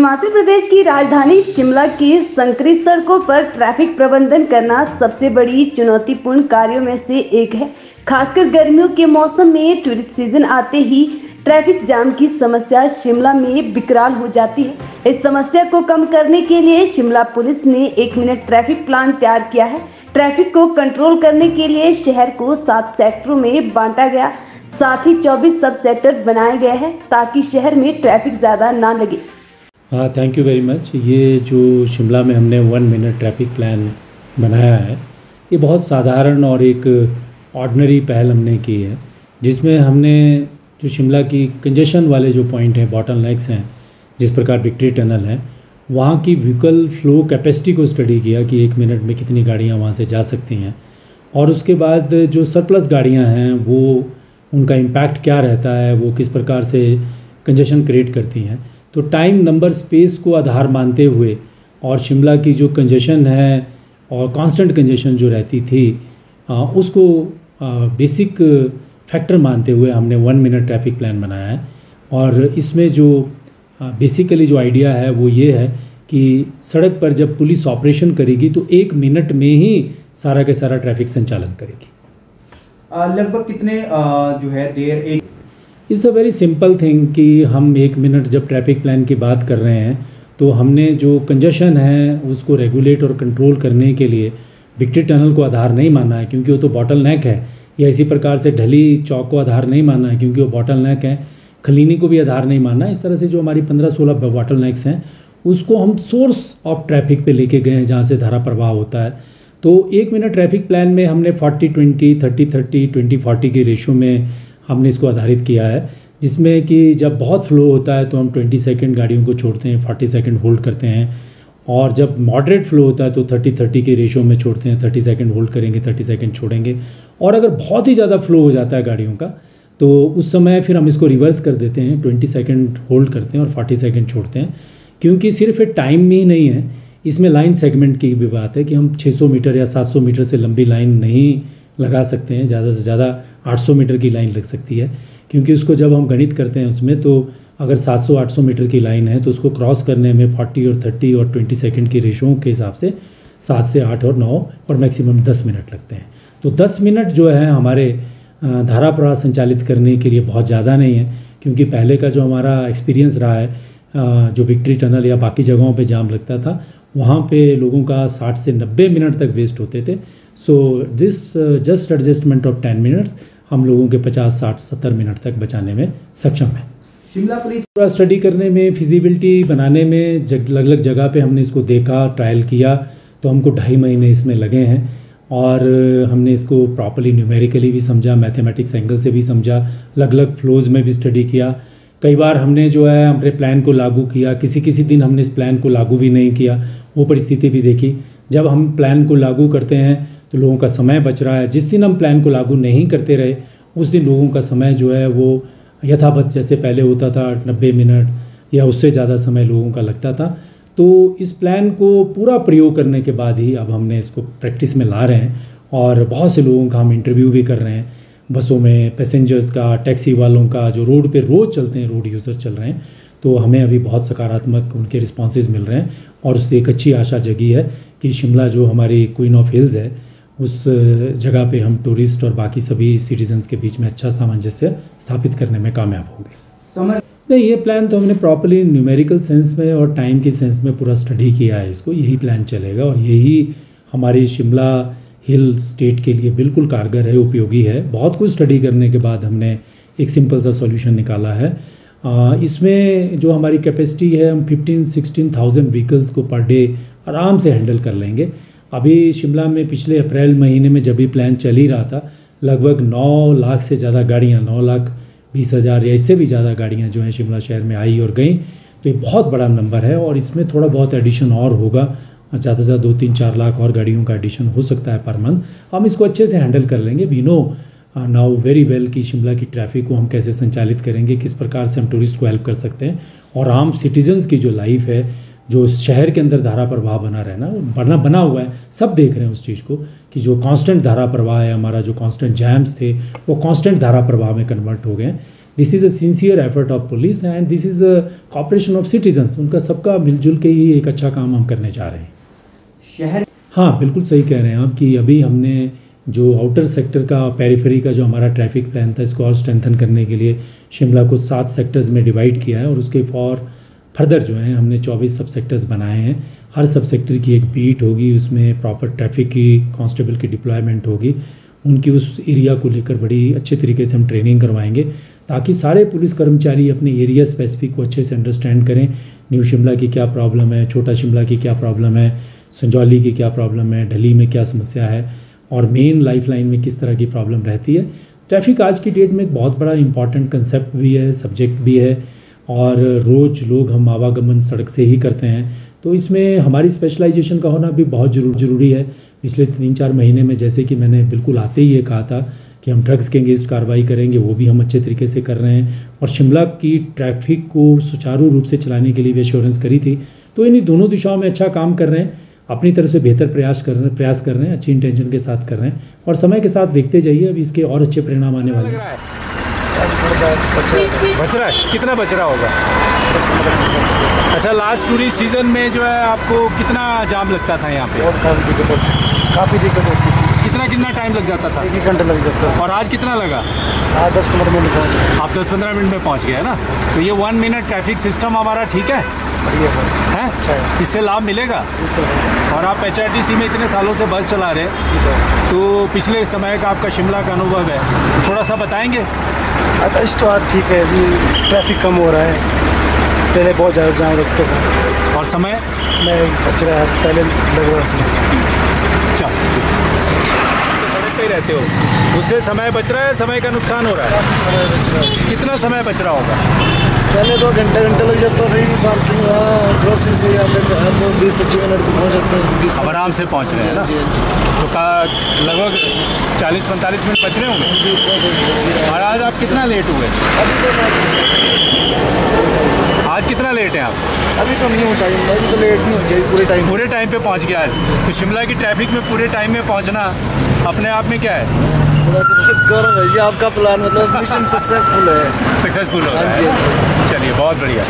हिमाचल प्रदेश की राजधानी शिमला की संकरित सड़कों पर ट्रैफिक प्रबंधन करना सबसे बड़ी चुनौतीपूर्ण कार्यों में से एक है। खासकर गर्मियों के मौसम में टूरिस्ट सीजन आते ही ट्रैफिक जाम की समस्या शिमला में विकराल हो जाती है। इस समस्या को कम करने के लिए शिमला पुलिस ने 1 मिनट ट्रैफिक प्लान तैयार किया है। ट्रैफिक को कंट्रोल करने के लिए शहर को 7 सेक्टरों में बांटा गया, साथ ही 24 सब सेक्टर बनाए गए हैं ताकि शहर में ट्रैफिक ज़्यादा ना लगे। हाँ, थैंक यू वेरी मच। ये जो शिमला में हमने 1 मिनट ट्रैफिक प्लान बनाया है, ये बहुत साधारण और एक ऑर्डिनरी पहल हमने की है, जिसमें हमने जो शिमला की कंजेशन वाले जो पॉइंट हैं, बॉटलनेक्स हैं, जिस प्रकार विक्ट्री टनल है, वहाँ की व्हीकल फ्लो कैपेसिटी को स्टडी किया कि 1 मिनट में कितनी गाड़ियाँ वहाँ से जा सकती हैं, और उसके बाद जो सरप्लस गाड़ियाँ हैं वो उनका इम्पैक्ट क्या रहता है, वो किस प्रकार से कंजेशन क्रिएट करती हैं। तो टाइम, नंबर, स्पेस को आधार मानते हुए और शिमला की जो कंजेशन है और कांस्टेंट कंजेशन जो रहती थी उसको बेसिक फैक्टर मानते हुए हमने 1 मिनट ट्रैफिक प्लान बनाया है। और इसमें जो बेसिकली जो आइडिया है वो ये है कि सड़क पर जब पुलिस ऑपरेशन करेगी तो 1 मिनट में ही सारा के सारा ट्रैफिक संचालन करेगी। लगभग कितने जो है there it's a very simple thing कि हम 1 मिनट जब ट्रैफिक प्लान की बात कर रहे हैं तो हमने जो कंजेशन है उसको रेगुलेट और कंट्रोल करने के लिए विक्ट्री टनल को आधार नहीं माना है, क्योंकि वो तो बॉटलनेक है, या इसी प्रकार से ढली चौक को आधार नहीं माना है क्योंकि वो बॉटलनेक है, खलीनी को भी आधार नहीं माना। इस तरह से जो हमारी 15-16 बॉटलनेक्स हैं उसको हम सोर्स ऑफ ट्रैफिक पे लेके गए हैं जहाँ से धारा प्रवाह होता है। तो 1 मिनट ट्रैफिक प्लान में हमने 40-20, 30-30, 20-40 की रेशो में हमने इसको आधारित किया है, जिसमें कि जब बहुत फ्लो होता है तो हम 20 सेकंड गाड़ियों को छोड़ते हैं, 40 सेकंड होल्ड करते हैं, और जब मॉडरेट फ्लो होता है तो 30-30 के रेशो में छोड़ते हैं, 30 सेकंड होल्ड करेंगे, 30 सेकंड छोड़ेंगे। और अगर बहुत ही ज़्यादा फ्लो हो जाता है गाड़ियों का तो उस समय फिर हम इसको रिवर्स कर देते हैं, 20 सेकंड होल्ड करते हैं और 40 सेकंड छोड़ते हैं। क्योंकि सिर्फ टाइम ही नहीं है, इसमें लाइन सेगमेंट की भी बात है कि हम 600 मीटर या 700 मीटर से लंबी लाइन नहीं लगा सकते हैं, ज़्यादा से ज़्यादा 800 मीटर की लाइन लग सकती है। क्योंकि उसको जब हम गणित करते हैं उसमें तो अगर 700-800 मीटर की लाइन है तो उसको क्रॉस करने में 40 और 30 और 20 सेकंड की रेशों के हिसाब से 7 से 8 और 9 और मैक्सिमम 10 मिनट लगते हैं। तो 10 मिनट जो है हमारे धारा प्रवाह संचालित करने के लिए बहुत ज़्यादा नहीं है, क्योंकि पहले का जो हमारा एक्सपीरियंस रहा है, जो विक्ट्री टनल या बाकी जगहों पे जाम लगता था वहाँ पे लोगों का 60 से 90 मिनट तक वेस्ट होते थे। So this just adjustment of 10 minutes हम लोगों के 50, 60, 70 मिनट तक बचाने में सक्षम है। शिमला पुलिस पूरा स्टडी करने में, फिजिबिलिटी बनाने में अलग अलग जगह पे हमने इसको देखा, ट्रायल किया, तो हमको 2.5 महीने इसमें लगे हैं। और हमने इसको प्रॉपर्ली न्यूमेरिकली भी समझा, मैथमेटिक्स एंगल से भी समझा, अलग अलग फ्लोज़ में भी स्टडी किया। कई बार हमने जो है अपने प्लान को लागू किया, किसी दिन हमने इस प्लान को लागू भी नहीं किया, वो परिस्थिति भी देखी। जब हम प्लान को लागू करते हैं तो लोगों का समय बच रहा है, जिस दिन हम प्लान को लागू नहीं करते रहे उस दिन लोगों का समय जो है वो यथावत जैसे पहले होता था 90 मिनट या उससे ज़्यादा समय लोगों का लगता था। तो इस प्लान को पूरा प्रयोग करने के बाद ही अब हमने इसको प्रैक्टिस में ला रहे हैं, और बहुत से लोगों का हम इंटरव्यू भी कर रहे हैं, बसों में पैसेंजर्स का, टैक्सी वालों का, जो रोड पे रोज़ चलते हैं, रोड यूज़र चल रहे हैं। तो हमें अभी बहुत सकारात्मक उनके रिस्पॉन्सेज मिल रहे हैं, और उससे एक अच्छी आशा जगी है कि शिमला जो हमारी क्वीन ऑफ हिल्स है उस जगह पे हम टूरिस्ट और बाकी सभी सिटीजन्स के बीच में अच्छा सामंजस्य स्थापित करने में कामयाब होंगे। नहीं, ये प्लान तो हमने प्रॉपर्ली न्यूमेरिकल सेंस में और टाइम की सेंस में पूरा स्टडी किया है इसको। यही प्लान चलेगा और यही हमारी शिमला हिल स्टेट के लिए बिल्कुल कारगर है, उपयोगी है। बहुत कुछ स्टडी करने के बाद हमने एक सिंपल सा सॉल्यूशन निकाला है। इसमें जो हमारी कैपेसिटी है, हम 15-16,000 व्हीकल्स को पर डे आराम से हैंडल कर लेंगे। अभी शिमला में पिछले अप्रैल महीने में जब भी प्लान चल ही रहा था, लगभग 9 लाख से ज़्यादा गाड़ियाँ, 9,20,000 या इससे भी ज़्यादा गाड़ियाँ जो हैं शिमला शहर में आई और गई। तो ये बहुत बड़ा नंबर है, और इसमें थोड़ा बहुत एडिशन और होगा, ज़्यादा से ज़्यादा 2-3-4 लाख और गाड़ियों का एडिशन हो सकता है पर मंथ। हम इसको अच्छे से हैंडल कर लेंगे। We know now very well कि शिमला की ट्रैफिक को हम कैसे संचालित करेंगे, किस प्रकार से हम टूरिस्ट को हेल्प कर सकते हैं, और आम सिटीजन्स की जो लाइफ है, जो शहर के अंदर धारा प्रवाह बना हुआ है, सब देख रहे हैं उस चीज़ को कि जो कांस्टेंट धारा प्रवाह है, हमारा जो कांस्टेंट जैम्स थे वो कांस्टेंट धारा प्रवाह में कन्वर्ट हो गए हैं। This is a sincere effort of police and this is a cooperation of citizens. उनका सबका मिलजुल के ही एक अच्छा काम हम करने जा रहे हैं। शहर हाँ, बिल्कुल सही कह रहे हैं आप कि अभी हमने जो आउटर सेक्टर का पेरिफेरी का जो हमारा ट्रैफिक प्लान था, इसको और स्ट्रेंथन करने के लिए शिमला को 7 सेक्टर्स में डिवाइड किया है और उसके फर्दर जो है हमने 24 सब सेक्टर्स बनाए हैं। हर सब सेक्टर की एक बीट होगी, उसमें प्रॉपर ट्रैफिक की कांस्टेबल की डिप्लॉयमेंट होगी, उनकी उस एरिया को लेकर बड़ी अच्छे तरीके से हम ट्रेनिंग करवाएंगे ताकि सारे पुलिस कर्मचारी अपने एरिया स्पेसिफिक को अच्छे से अंडरस्टैंड करें। न्यू शिमला की क्या प्रॉब्लम है, छोटा शिमला की क्या प्रॉब्लम है, संजौली की क्या प्रॉब्लम है, ढली में क्या समस्या है और मेन लाइफलाइन में किस तरह की प्रॉब्लम रहती है। ट्रैफिक आज की डेट में एक बहुत बड़ा इंपॉर्टेंट कंसेप्ट भी है, सब्जेक्ट भी है और रोज़ लोग हम आवागमन सड़क से ही करते हैं, तो इसमें हमारी स्पेशलाइजेशन का होना भी बहुत ज़रूरी है। पिछले 3-4 महीने में जैसे कि मैंने बिल्कुल आते ही ये कहा था कि हम ड्रग्स के अगेंस्ट कार्रवाई करेंगे, वो भी हम अच्छे तरीके से कर रहे हैं और शिमला की ट्रैफिक को सुचारू रूप से चलाने के लिए भी एश्योरेंस करी थी। तो इन्हीं दोनों दिशाओं में अच्छा काम कर रहे हैं, अपनी तरफ से बेहतर प्रयास कर रहे हैं, अच्छी इंटेंशन के साथ कर रहे हैं और समय के साथ देखते जाइए, अभी इसके और अच्छे परिणाम आने वाले हैं। बच रहा है, कितना बच रहा होगा? अच्छा, लास्ट टूरिस्ट सीजन में जो है आपको कितना जाम लगता था यहाँ पे? काफ़ी दिक्कत होती थी। कितना टाइम लग जाता था? 1 घंटा लग जाता था। और आज कितना लगा? आज 10-15 मिनट में पहुँच गए। आप 10-15 मिनट में पहुँच गए है ना? तो ये 1 मिनट ट्रैफिक सिस्टम हमारा ठीक है? बढ़िया सर है? अच्छा है। इससे लाभ मिलेगा? बिल्कुल सर। और आप HRTC में इतने सालों से बस चला रहे हैं, जी सर। तो पिछले समय का आपका शिमला का अनुभव है, थोड़ा सा बताएंगे? इस तो आज ठीक है जी, ट्रैफिक कम हो रहा है, पहले बहुत ज़्यादा जाम रखते थे। और समय? इसमें बच रहा है, पहले लग रहा समय। चल, सड़क पे ही रहते हो, उससे समय बच रहा है, समय का नुकसान हो रहा है? काफ़ी समय बच रहा है। कितना समय बच रहा होगा? पहले 2 घंटे लग जाता था ये पार्किंग, क्रॉसिंग से आते थे, अब 20-25 मिनट में पहुँच जाते हैं। अब आराम से पहुँच रहे हैं ना? जी जी। तो का लगभग 40-45 मिनट बच रहे होंगे। और आज आप कितना लेट हुए? आज कितना लेट है आप? अभी तो नहीं हो टाइम, अभी तो लेट नहीं हो जाए, पूरे टाइम पे पहुंच गया आज। तो शिमला की ट्रैफिक में पूरे टाइम में पहुंचना अपने आप में क्या है? गौरव है जी, आपका प्लान मतलब मिशन सक्सेसफुल है। सक्सेसफुल हो हाँ रहा जी, है। चलिए, बहुत बढ़िया।